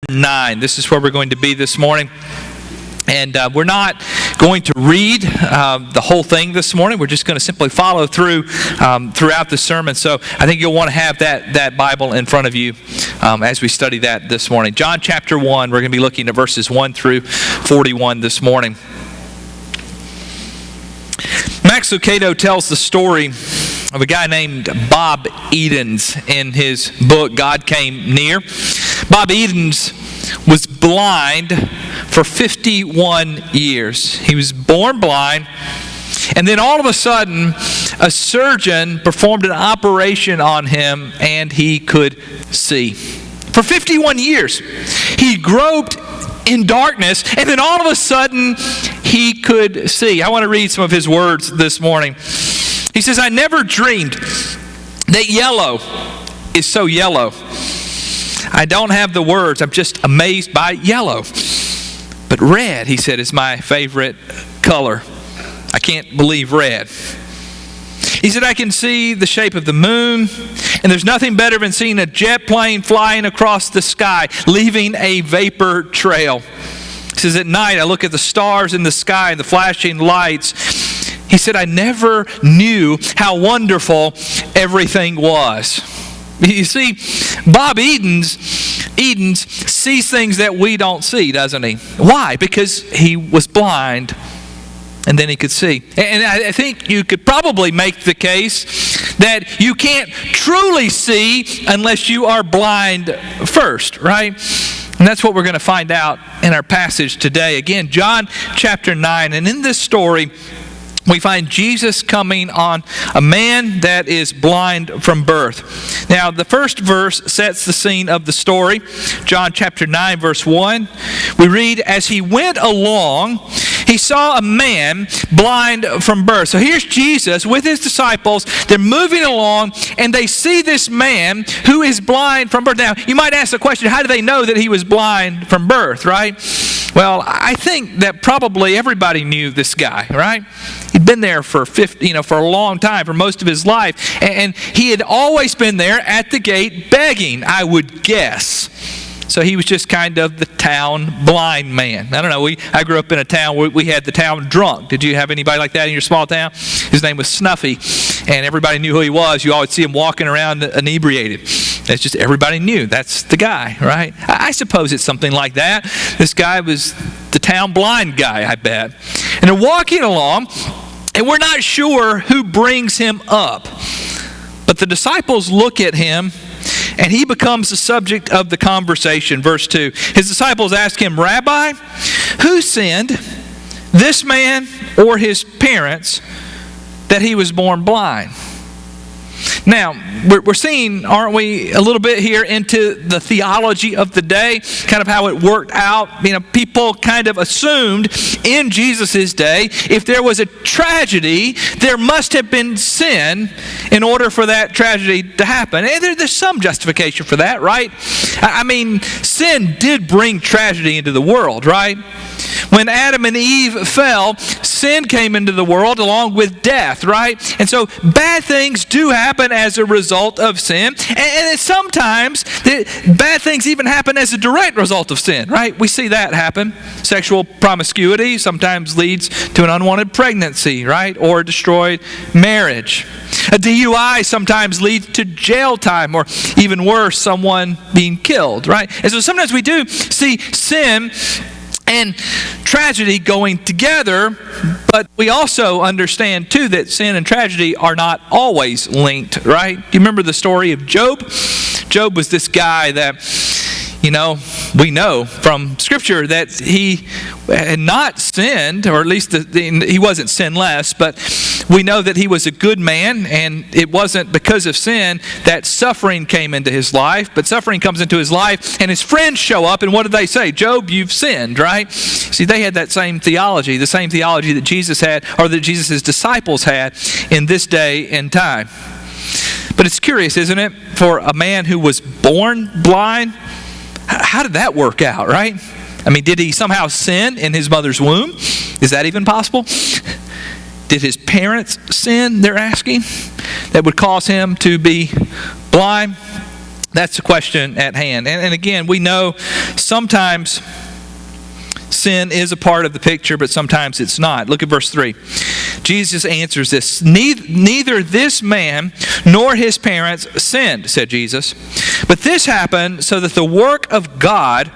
9. This is where we're going to be this morning. And we're not going to read the whole thing this morning. We're just going to simply follow through throughout the sermon. So I think you'll want to have that Bible in front of you as we study that this morning. John chapter 1, we're going to be looking at verses 1 through 41 this morning. Max Lucado tells the story of a guy named Bob Edens in his book, God Came Near. Bob Edens was blind for 51 years. He was born blind, and then all of a sudden, a surgeon performed an operation on him, and he could see. For 51 years, he groped in darkness, and then all of a sudden, he could see. I want to read some of his words this morning. He says, "I never dreamed that yellow is so yellow. I don't have the words. I'm just amazed by yellow. But red," he said, "is my favorite color. I can't believe red." He said, "I can see the shape of the moon, and there's nothing better than seeing a jet plane flying across the sky, leaving a vapor trail." He says, "At night, I look at the stars in the sky and the flashing lights." He said, "I never knew how wonderful everything was." You see, Bob Edens sees things that we don't see, doesn't he? Why? Because he was blind, and then he could see. And I think you could probably make the case that you can't truly see unless you are blind first, right? And that's what we're going to find out in our passage today. Again, John chapter 9, and in this story, we find Jesus coming on a man that is blind from birth. Now, the first verse sets the scene of the story. John chapter 9, verse 1. We read, "As he went along, he saw a man blind from birth." So here's Jesus with his disciples. They're moving along, and they see this man who is blind from birth. Now, you might ask the question, how do they know that he was blind from birth, right? Well, I think that probably everybody knew this guy, right? He'd been there for for a long time, for most of his life, and he had always been there at the gate begging, I would guess. So he was just kind of the town blind man. I don't know, I grew up in a town where we had the town drunk. Did you have anybody like that in your small town? His name was Snuffy, and everybody knew who he was. You always see him walking around inebriated. That's just, everybody knew, that's the guy, right? I suppose it's something like that. This guy was the town blind guy, I bet. And they're walking along, and we're not sure who brings him up. But the disciples look at him, and he becomes the subject of the conversation. Verse 2, his disciples ask him, "Rabbi, who sinned, this man or his parents, that he was born blind?" Now, we're seeing, aren't we, a little bit here into the theology of the day, kind of how it worked out. People kind of assumed in Jesus' day, if there was a tragedy, there must have been sin in order for that tragedy to happen. And there's some justification for that, right? I mean, sin did bring tragedy into the world, right? When Adam and Eve fell, sin came into the world along with death, right? And so bad things do happen as a result of sin. And sometimes bad things even happen as a direct result of sin, right? We see that happen. Sexual promiscuity sometimes leads to an unwanted pregnancy, right? Or destroyed marriage. A DUI sometimes leads to jail time, or even worse, someone being killed, right? And so sometimes we do see sin and tragedy going together, but we also understand too that sin and tragedy are not always linked, right? Do you remember the story of Job? Job was this guy that, we know from Scripture that he had not sinned, or at least he wasn't sinless, but we know that he was a good man, and it wasn't because of sin that suffering came into his life, but suffering comes into his life, and his friends show up, and what do they say? "Job, you've sinned," right? See, they had that same theology, the same theology that Jesus had, or that Jesus' disciples had in this day and time. But it's curious, isn't it? For a man who was born blind, how did that work out, right? I mean, did he somehow sin in his mother's womb? Is that even possible? Did his parents sin, they're asking, that would cause him to be blind? That's the question at hand. And again, we know sometimes sin is a part of the picture, but sometimes it's not. Look at verse 3. Jesus answers this. Neither this man nor his parents sinned, said Jesus. But this happened so that the work of God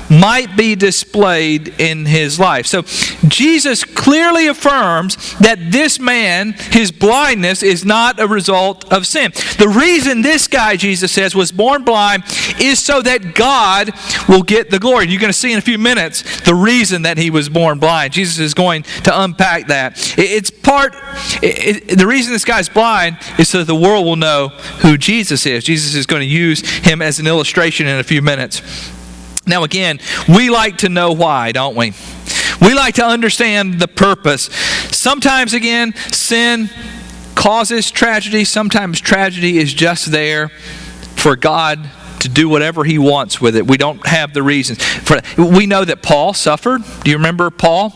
might be displayed in his life. So Jesus clearly affirms that this man, his blindness, is not a result of sin. The reason this guy, Jesus says, was born blind is so that God will get the glory. You're going to see in a few minutes the reason that he was born blind. Jesus is going to unpack that. The reason this guy's blind is so that the world will know who Jesus is. Jesus is going to use him as an illustration in a few minutes. Now again, we like to know why, don't we? We like to understand the purpose. Sometimes, again, sin causes tragedy. Sometimes tragedy is just there for God to do whatever he wants with it. We don't have the reasons. We know that Paul suffered. Do you remember Paul?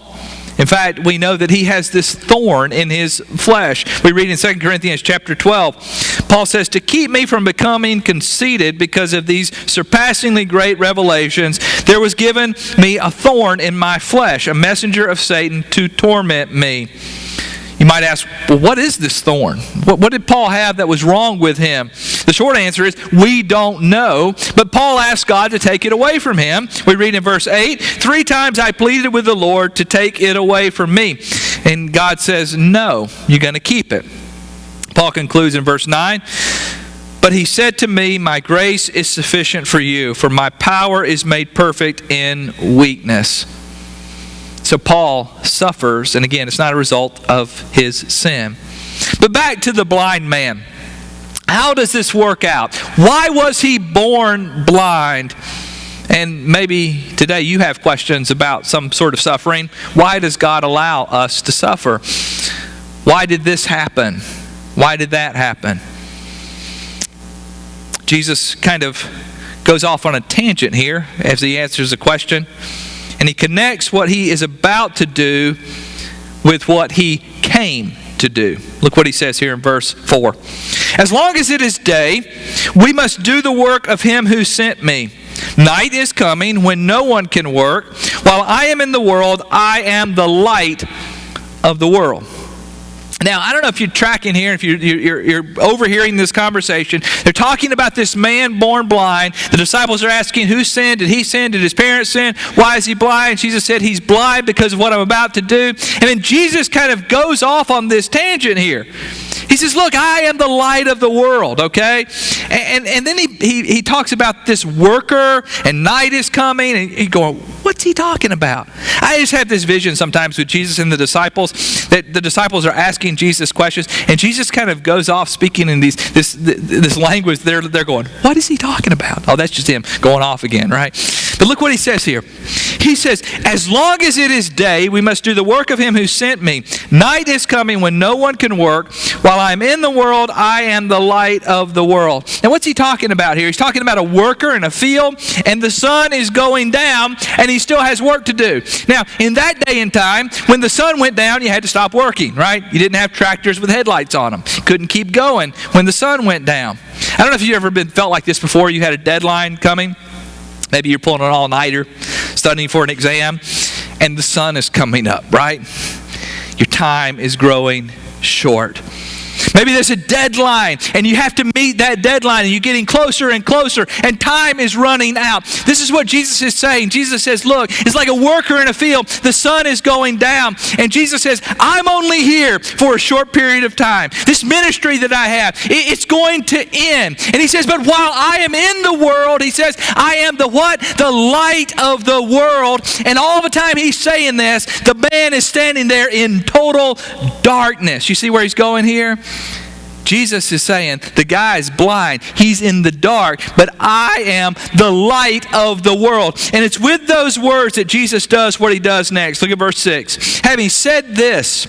In fact, we know that he has this thorn in his flesh. We read in 2 Corinthians chapter 12, Paul says, to keep me from becoming conceited because of these surpassingly great revelations, there was given me a thorn in my flesh, a messenger of Satan to torment me. You might ask, well, what is this thorn? What did Paul have that was wrong with him? The short answer is, we don't know, but Paul asked God to take it away from him. We read in verse 8, 3 times I pleaded with the Lord to take it away from me. And God says, no, you're going to keep it. Paul concludes in verse 9, but he said to me, my grace is sufficient for you, for my power is made perfect in weakness. So Paul suffers, and again, it's not a result of his sin. But back to the blind man. How does this work out? Why was he born blind? And maybe today you have questions about some sort of suffering. Why does God allow us to suffer? Why did this happen? Why did that happen? Jesus kind of goes off on a tangent here as he answers the question. And he connects what he is about to do with what he came to do. Look what he says here in verse 4. As long as it is day, we must do the work of him who sent me. Night is coming when no one can work. While I am in the world, I am the light of the world. Now, I don't know if you're tracking here, if you're overhearing this conversation. They're talking about this man born blind. The disciples are asking, who sinned? Did he sin? Did his parents sin? Why is he blind? Jesus said he's blind because of what I'm about to do. And then Jesus kind of goes off on this tangent here. He says, look, I am the light of the world, okay? And then he talks about this worker, and night is coming, and he's going, what's he talking about? I just have this vision sometimes with Jesus and the disciples, that the disciples are asking Jesus questions, and Jesus kind of goes off speaking in this language. They're going, what is he talking about? Oh, that's just him going off again, right? But look what he says here. He says, as long as it is day, we must do the work of him who sent me. Night is coming when no one can work. While I am in the world, I am the light of the world. And what's he talking about here? He's talking about a worker in a field, and the sun is going down, and he still has work to do. Now, in that day and time, when the sun went down, you had to stop working, right? You didn't have tractors with headlights on them. You couldn't keep going when the sun went down. I don't know if you've ever felt like this before. You had a deadline coming. Maybe you're pulling an all-nighter, studying for an exam, and the sun is coming up, right? Your time is growing short. Maybe there's a deadline, and you have to meet that deadline, and you're getting closer and closer, and time is running out. This is what Jesus is saying. Jesus says, look, it's like a worker in a field. The sun is going down, and Jesus says, I'm only here for a short period of time. This ministry that I have, it's going to end. And he says, but while I am in the world, he says, I am the what? The light of the world. And all the time he's saying this, the man is standing there in total darkness. You see where he's going here? Jesus is saying, the guy is blind. He's in the dark, but I am the light of the world. And it's with those words that Jesus does what he does next. Look at verse 6. Having said this,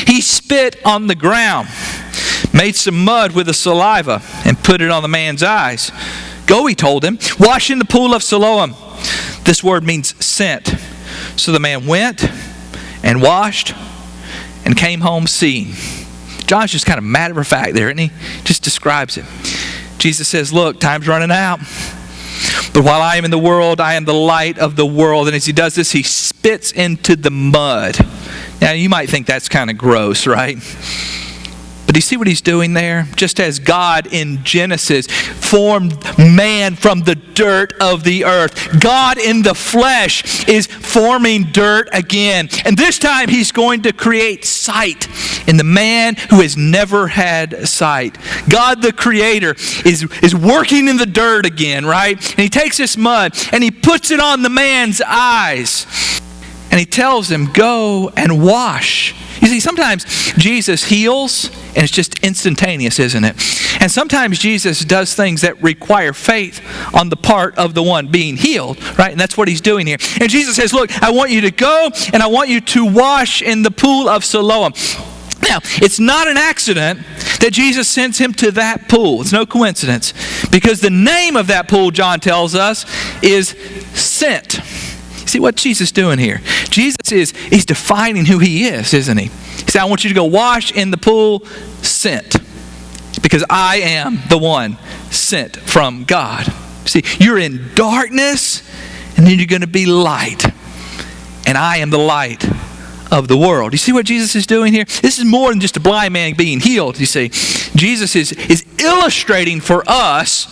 he spit on the ground, made some mud with the saliva, and put it on the man's eyes. Go, he told him, wash in the pool of Siloam. This word means sent. So the man went and washed and came home seeing. John's just kind of matter of fact there, isn't he? Just describes it. Jesus says, look, time's running out. But while I am in the world, I am the light of the world. And as he does this, he spits into the mud. Now, you might think that's kind of gross, right? But do you see what he's doing there? Just as God in Genesis formed man from the dirt of the earth, God in the flesh is forming dirt again. And this time he's going to create sight in the man who has never had sight. God the Creator is working in the dirt again, right? And he takes this mud and he puts it on the man's eyes. And he tells him, go and wash. You see, sometimes Jesus heals, and it's just instantaneous, isn't it? And sometimes Jesus does things that require faith on the part of the one being healed, right? And that's what he's doing here. And Jesus says, look, I want you to go, and I want you to wash in the pool of Siloam. Now, it's not an accident that Jesus sends him to that pool. It's no coincidence. Because the name of that pool, John tells us, is Sent. See what Jesus is doing here? Jesus he's defining who he is, isn't he? He said, I want you to go wash in the pool sent. Because I am the one sent from God. See, you're in darkness, and then you're going to be light. And I am the light of the world. You see what Jesus is doing here? This is more than just a blind man being healed, you see. Jesus is illustrating for us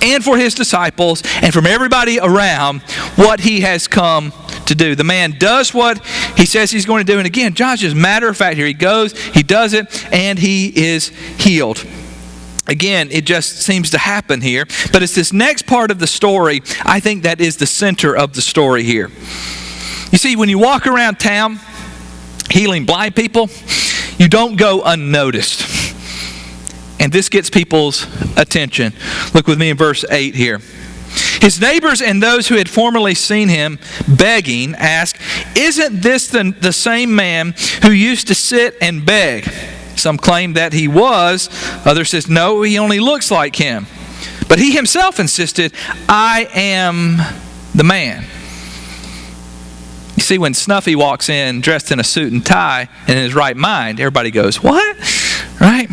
and for his disciples and from everybody around what he has come to do. The man does what he says he's going to do. And again, John's just matter of fact here. He goes, he does it, and he is healed. Again, it just seems to happen here. But it's this next part of the story, I think, that is the center of the story here. You see, when you walk around town healing blind people, you don't go unnoticed. And this gets people's attention. Look with me in verse 8 here. His neighbors and those who had formerly seen him begging asked, isn't this the same man who used to sit and beg? Some claim that he was. Others says, no, he only looks like him. But he himself insisted, I am the man. You see, when Snuffy walks in dressed in a suit and tie and in his right mind, everybody goes, what? Right?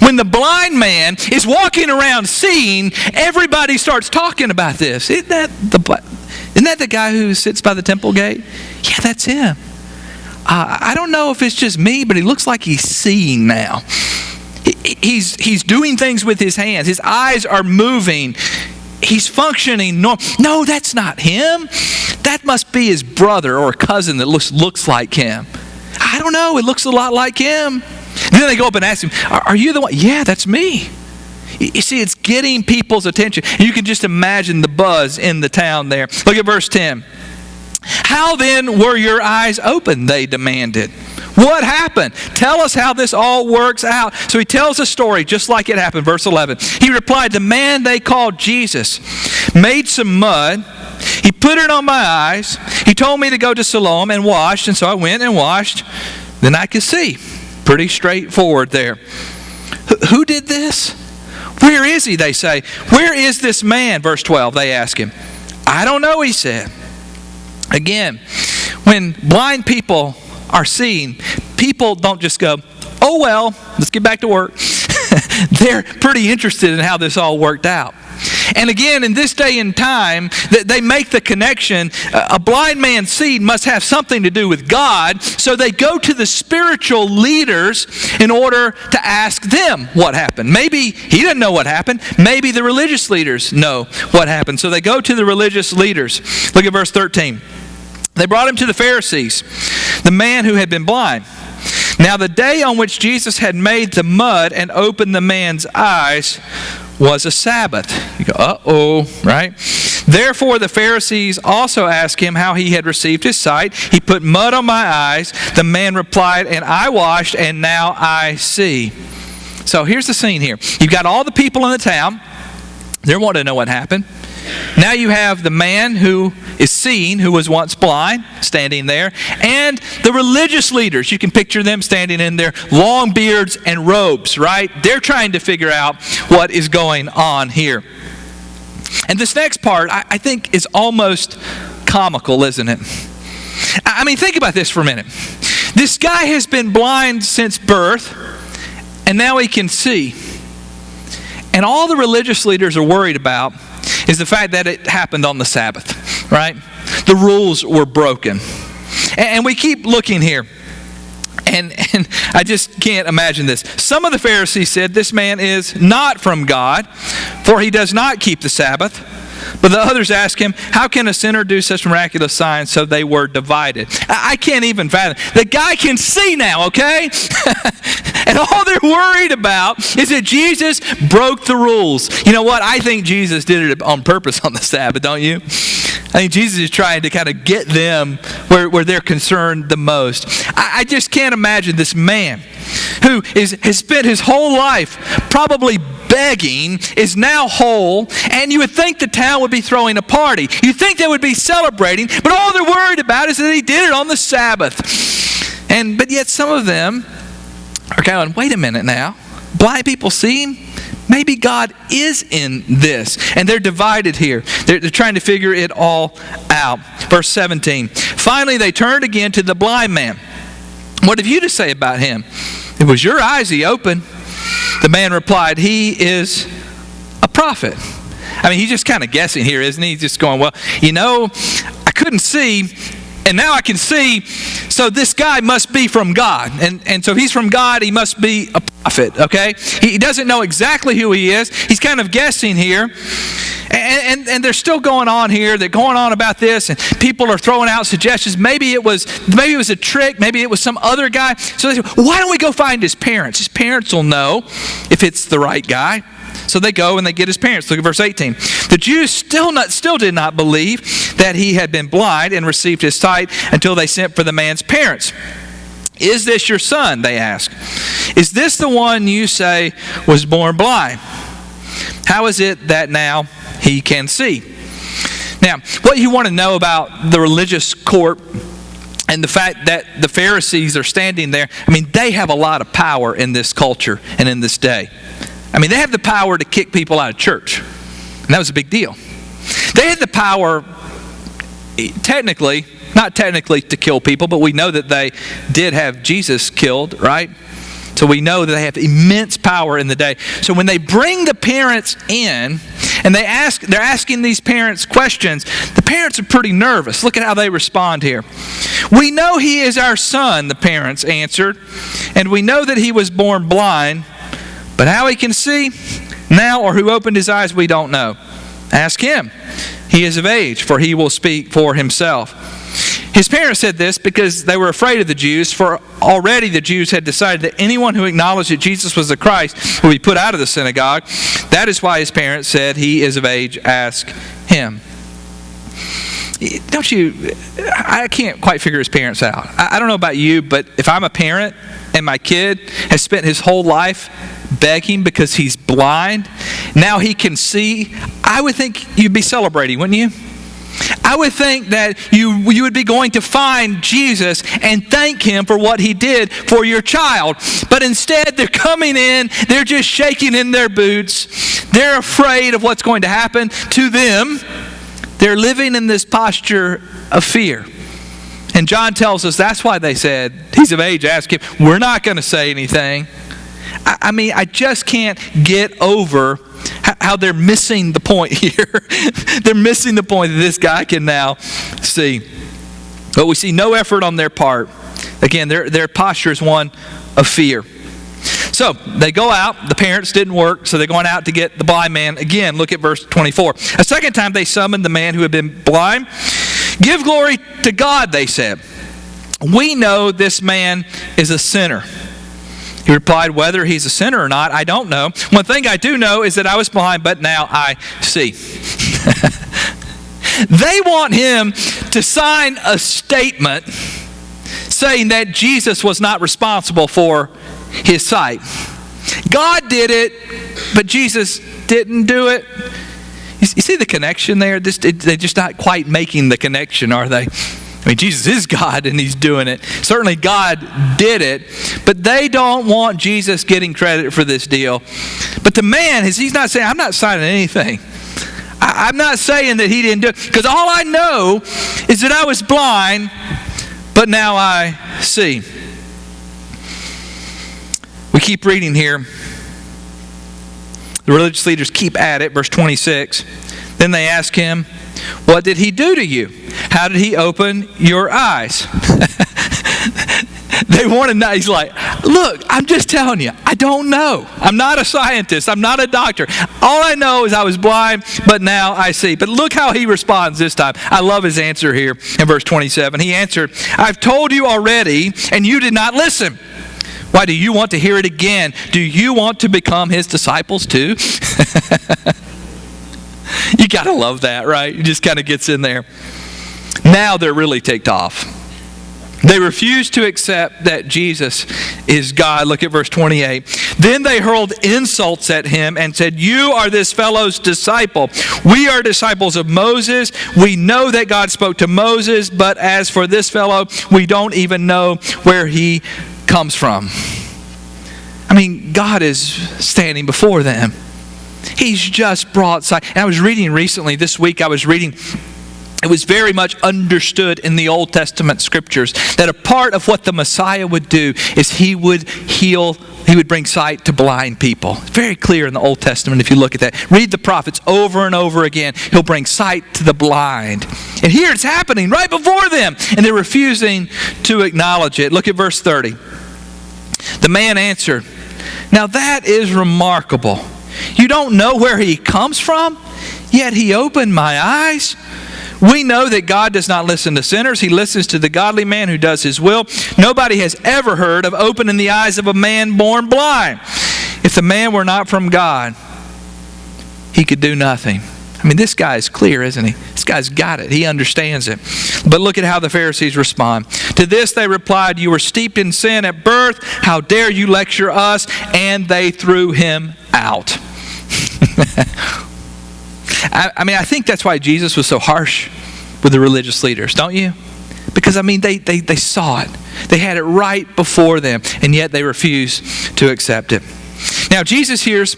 When the blind man is walking around seeing, everybody starts talking about this. Isn't that the guy who sits by the temple gate? Yeah, that's him. I don't know if it's just me, but he looks like he's seeing now. He's doing things with his hands. His eyes are moving. He's functioning. No, that's not him. That must be his brother or cousin that looks like him. I don't know. It looks a lot like him. And then they go up and ask him, are you the one? Yeah, that's me. You see, it's getting people's attention. You can just imagine the buzz in the town there. Look at verse 10. How then were your eyes open? They demanded. What happened? Tell us how this all works out. So he tells a story just like it happened. Verse 11. He replied, the man they called Jesus made some mud. He put it on my eyes. He told me to go to Siloam and wash. And so I went and washed. Then I could see. Pretty straightforward there. Who did this? Where is he, they say. Where is this man? Verse 12, they ask him. I don't know, he said. Again, when blind people are seeing, people don't just go, oh well, let's get back to work. They're pretty interested in how this all worked out. And again, in this day and time, they make the connection, a blind man's seed must have something to do with God, so they go to the spiritual leaders in order to ask them what happened. Maybe he doesn't know what happened. Maybe the religious leaders know what happened. So they go to the religious leaders. Look at verse 13. They brought him to the Pharisees, the man who had been blind. Now the day on which Jesus had made the mud and opened the man's eyes was a Sabbath. You go, uh-oh, right? Therefore the Pharisees also asked him how he had received his sight. He put mud on my eyes. The man replied, and I washed, and now I see. So here's the scene here. You've got all the people in the town. They want to know what happened. Now you have the man who is seeing, who was once blind, standing there, and the religious leaders. You can picture them standing in their long beards and robes, right? They're trying to figure out what is going on here. And this next part, I think, is almost comical, isn't it? I mean, think about this for a minute. This guy has been blind since birth, and now he can see. And all the religious leaders are worried about is the fact that it happened on the Sabbath, right? The rules were broken. And we keep looking here. And I just can't imagine this. Some of the Pharisees said, this man is not from God, for he does not keep the Sabbath. But the others asked him, how can a sinner do such miraculous signs? So they were divided. I can't even fathom. The guy can see now, okay? And all they're worried about is that Jesus broke the rules. You know what? I think Jesus did it on purpose on the Sabbath, don't you? I think Jesus is trying to kind of get them where they're concerned the most. I just can't imagine this man who has spent his whole life probably begging, is now whole, and you would think the town would be throwing a party. You think they would be celebrating, but all they're worried about is that he did it on the Sabbath. But yet some of them are going, wait a minute now. Blind people see him? Maybe God is in this. And they're divided here. They're trying to figure it all out. Verse 17. Finally, they turned again to the blind man. What have you to say about him? It was your eyes he opened. The man replied, he is a prophet. I mean, he's just kind of guessing here, isn't he? He's just going, well, you know, I couldn't see, and now I can see, so this guy must be from God. And so if he's from God, he must be a prophet, okay? He doesn't know exactly who he is. He's kind of guessing here. And they're still going on here. They're going on about this, and people are throwing out suggestions. Maybe it was a trick. Maybe it was some other guy. So they say, why don't we go find his parents? His parents will know if it's the right guy. So they go and they get his parents. Look at verse 18. The Jews still did not believe that he had been blind and received his sight until they sent for the man's parents. Is this your son? They asked. Is this the one you say was born blind? How is it that now he can see? Now, what you want to know about the religious court and the fact that the Pharisees are standing there, I mean, they have a lot of power in this culture and in this day. I mean, they have the power to kick people out of church. And that was a big deal. They had the power, not technically to kill people, but we know that they did have Jesus killed, right? So we know that they have immense power in the day. So when they bring the parents in and they're asking these parents questions, the parents are pretty nervous. Look at how they respond here. We know he is our son, the parents answered, and we know that he was born blind, but how he can see now or who opened his eyes, we don't know. Ask him. He is of age, for he will speak for himself. His parents said this because they were afraid of the Jews, for already the Jews had decided that anyone who acknowledged that Jesus was the Christ would be put out of the synagogue. That is why his parents said, he is of age, ask him. I can't quite figure his parents out. I don't know about you, but if I'm a parent and my kid has spent his whole life begging because he's blind, now he can see, I would think you'd be celebrating, wouldn't you? I would think that you would be going to find Jesus and thank him for what he did for your child. But instead, they're coming in, they're just shaking in their boots. They're afraid of what's going to happen to them. They're living in this posture of fear. And John tells us that's why they said, he's of age, ask him. We're not going to say anything. I mean, I just can't get over how they're missing the point here. They're missing the point that this guy can now see. But we see no effort on their part. Again, their posture is one of fear. So they go out. The parents didn't work, so they're going out to get the blind man. Again, look at verse 24. A second time they summoned the man who had been blind. Give glory to God, they said. We know this man is a sinner. He replied, whether he's a sinner or not, I don't know. One thing I do know is that I was blind, but now I see. They want him to sign a statement saying that Jesus was not responsible for his sight. God did it, but Jesus didn't do it. You see the connection there? They're just not quite making the connection, are they? I mean, Jesus is God and he's doing it. Certainly God did it, but they don't want Jesus getting credit for this deal. But the man, he's not saying, I'm not signing anything. I'm not saying that he didn't do it, because all I know is that I was blind, but now I see. We keep reading here. The religious leaders keep at it, verse 26. Then they ask him, what did he do to you? How did he open your eyes? They want to know. He's like, look, I'm just telling you, I don't know. I'm not a scientist. I'm not a doctor. All I know is I was blind, but now I see. But look how he responds this time. I love his answer here in verse 27. He answered, I've told you already, and you did not listen. Why do you want to hear it again? Do you want to become his disciples too? You got to love that, right? It just kind of gets in there. Now they're really ticked off. They refuse to accept that Jesus is God. Look at verse 28. Then they hurled insults at him and said, you are this fellow's disciple. We are disciples of Moses. We know that God spoke to Moses, but as for this fellow, we don't even know where he comes from. I mean, God is standing before them. He's just brought sight. And I was reading recently, this week I was reading, it was very much understood in the Old Testament scriptures that a part of what the Messiah would do is he would heal, he would bring sight to blind people. It's very clear in the Old Testament if you look at that. Read the prophets over and over again. He'll bring sight to the blind. And here it's happening right before them, and they're refusing to acknowledge it. Look at verse 30. The man answered, now that is remarkable. You don't know where he comes from, yet he opened my eyes. We know that God does not listen to sinners. He listens to the godly man who does his will. Nobody has ever heard of opening the eyes of a man born blind. If the man were not from God, he could do nothing. I mean, this guy is clear, isn't he? This guy's got it. He understands it. But look at how the Pharisees respond. To this they replied, you were steeped in sin at birth. How dare you lecture us? And they threw him out. I think that's why Jesus was so harsh with the religious leaders, don't you? Because, they saw it. They had it right before them, and yet they refused to accept it. Now, Jesus hears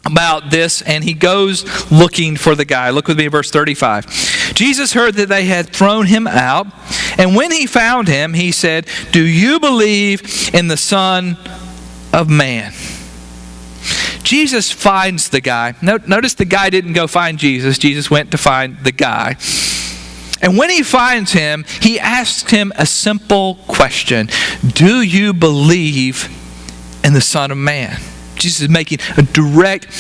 about this, and he goes looking for the guy. Look with me at verse 35. Jesus heard that they had thrown him out, and when he found him, he said, do you believe in the Son of Man? Jesus finds the guy. Notice the guy didn't go find Jesus. Jesus went to find the guy. And when he finds him, he asks him a simple question. Do you believe in the Son of Man? Jesus is making a direct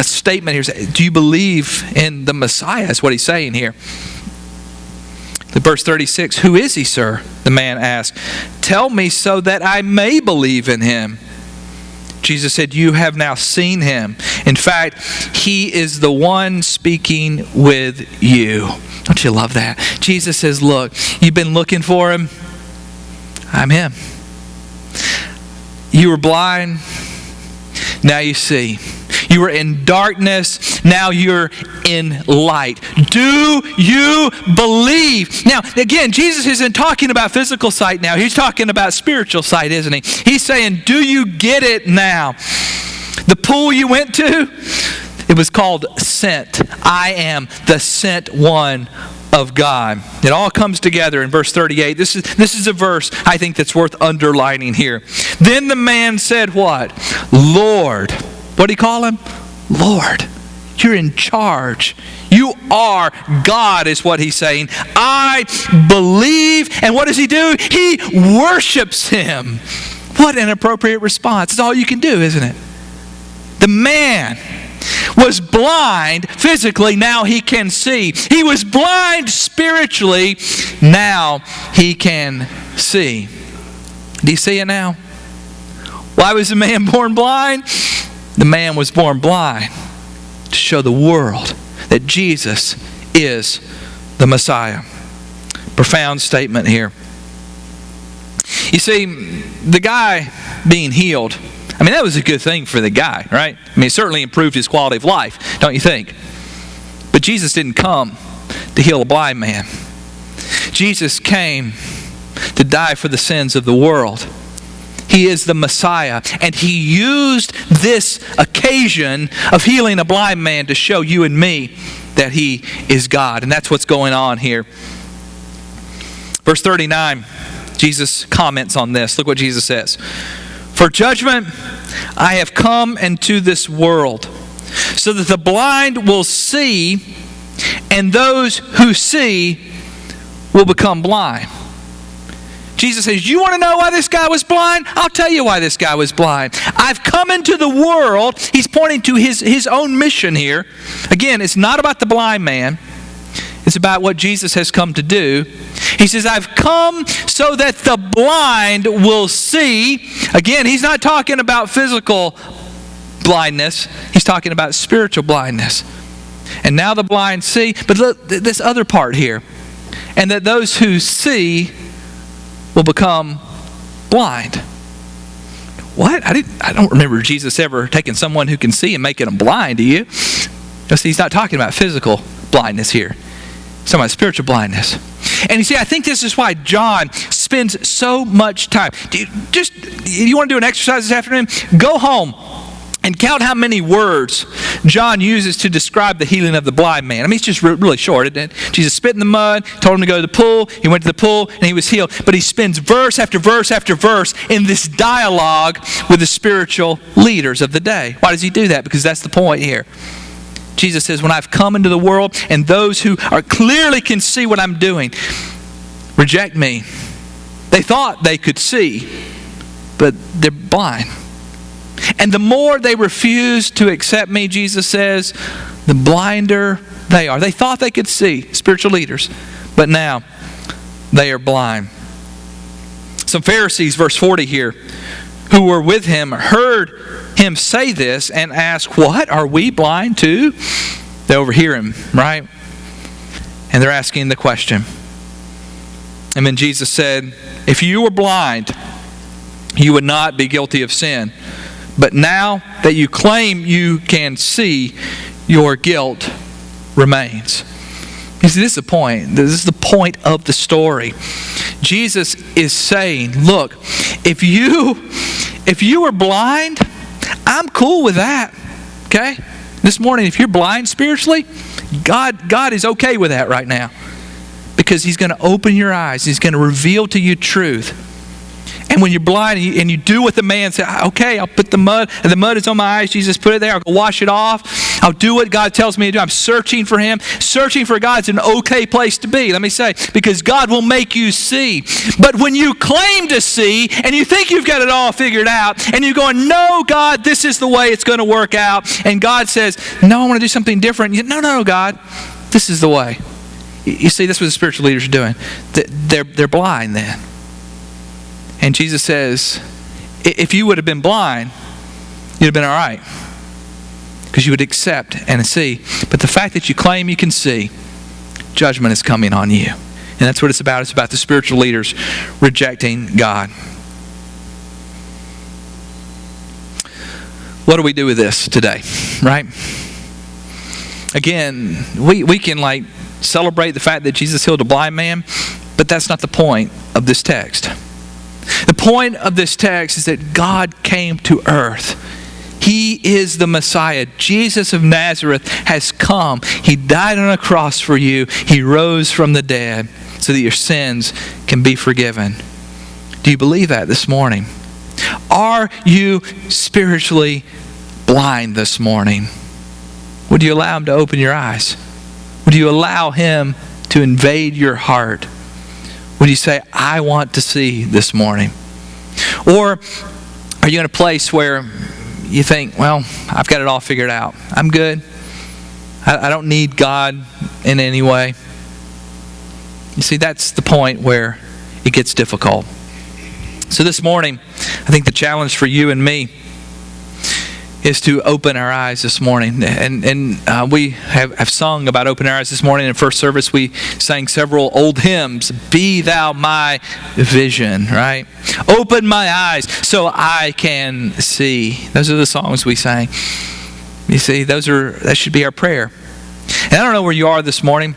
statement here. Do you believe in the Messiah? That's what he's saying here. Verse 36, who is he, sir? The man asked. Tell me so that I may believe in him. Jesus said, you have now seen him. In fact, he is the one speaking with you. Don't you love that? Jesus says, look, you've been looking for him. I'm him. You were blind. Now you see. You were in darkness. Now you're in light. Do you believe? Now, again, Jesus isn't talking about physical sight now. He's talking about spiritual sight, isn't he? He's saying, do you get it now? The pool you went to, it was called sent. I am the sent one of God. It all comes together in verse 38. This is a verse I think that's worth underlining here. Then the man said what? Lord. What do you call him? Lord. You're in charge. You are God is what he's saying. I believe. And what does he do? He worships him. What an appropriate response. It's all you can do, isn't it? The man was blind physically, now he can see. He was blind spiritually, now he can see. Do you see it now? Why was the man born blind? The man was born blind to show the world that Jesus is the Messiah. Profound statement here. You see, the guy being healed, that was a good thing for the guy, right? It certainly improved his quality of life, don't you think? But Jesus didn't come to heal a blind man. Jesus came to die for the sins of the world. He is the Messiah, and he used this occasion of healing a blind man to show you and me that he is God. And that's what's going on here. Verse 39, Jesus comments on this. Look what Jesus says. For judgment I have come into this world, so that the blind will see, and those who see will become blind. Jesus says, you want to know why this guy was blind? I'll tell you why this guy was blind. I've come into the world. He's pointing to his own mission here. Again, it's not about the blind man. It's about what Jesus has come to do. He says, I've come so that the blind will see. Again, he's not talking about physical blindness. He's talking about spiritual blindness. And now the blind see. But look, this other part here. And that those who see will become blind. What? I don't remember Jesus ever taking someone who can see and making them blind, do you? See, he's not talking about physical blindness here. He's talking about spiritual blindness. And you see, I think this is why John spends so much time. You want to do an exercise this afternoon? Go home and count how many words John uses to describe the healing of the blind man. I mean, it's just really short, isn't it? Jesus spit in the mud, told him to go to the pool. He went to the pool, and he was healed. But he spends verse after verse after verse in this dialogue with the spiritual leaders of the day. Why does he do that? Because that's the point here. Jesus says, when I've come into the world, and those who are clearly can see what I'm doing reject me. They thought they could see, but they're blind. And the more they refuse to accept me, Jesus says, the blinder they are. They thought they could see, spiritual leaders, but now they are blind. Some Pharisees, verse 40 here, who were with him, heard him say this and asked, what? Are we blind too? They overhear him, right? And they're asking the question. And then Jesus said, if you were blind, you would not be guilty of sin. But now that you claim you can see, your guilt remains. You see, this is the point. This is the point of the story. Jesus is saying, look, if you were blind, I'm cool with that. Okay? This morning, if you're blind spiritually, God is okay with that right now. Because He's going to open your eyes. He's going to reveal to you truth. And when you're blind and you do what the man said, okay, I'll put the mud, and the mud is on my eyes, Jesus, put it there, I'll go wash it off. I'll do what God tells me to do. I'm searching for Him. Searching for God's an okay place to be, let me say, because God will make you see. But when you claim to see and you think you've got it all figured out and you're going, no, God, this is the way it's going to work out. And God says, no, I want to do something different. No, God, this is the way. You see, that's what the spiritual leaders are doing. They're blind then. And Jesus says, if you would have been blind, you'd have been all right. Because you would accept and see. But the fact that you claim you can see, judgment is coming on you. And that's what it's about. It's about the spiritual leaders rejecting God. What do we do with this today? Right? Again, we can celebrate the fact that Jesus healed a blind man, but that's not the point of this text. The point of this text is that God came to earth. He is the Messiah. Jesus of Nazareth has come. He died on a cross for you. He rose from the dead so that your sins can be forgiven. Do you believe that this morning? Are you spiritually blind this morning? Would you allow Him to open your eyes? Would you allow Him to invade your heart? Would you say, I want to see this morning? Or are you in a place where you think, well, I've got it all figured out. I'm good. I don't need God in any way. You see, that's the point where it gets difficult. So this morning, I think the challenge for you and me is to open our eyes this morning. And we have sung about opening our eyes this morning. In first service, we sang several old hymns. Be thou my vision, right? Open my eyes so I can see. Those are the songs we sang. You see, that should be our prayer. And I don't know where you are this morning.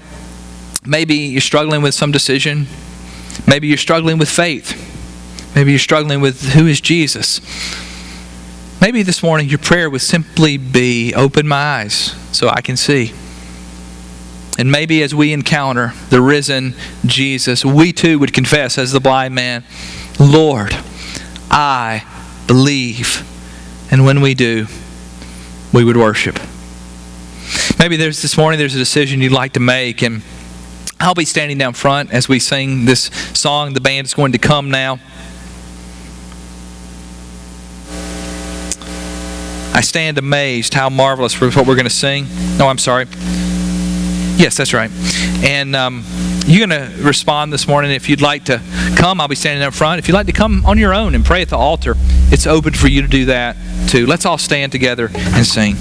Maybe you're struggling with some decision. Maybe you're struggling with faith. Maybe you're struggling with who is Jesus. Maybe this morning your prayer would simply be, open my eyes so I can see. And maybe as we encounter the risen Jesus, we too would confess as the blind man, Lord, I believe. And when we do, we would worship. Maybe this morning there's a decision you'd like to make, and I'll be standing down front as we sing this song. The band is going to come now. I stand amazed how marvelous was what we're going to sing. No, I'm sorry. Yes, that's right. And you're going to respond this morning. If you'd like to come, I'll be standing up front. If you'd like to come on your own and pray at the altar, it's open for you to do that too. Let's all stand together and sing.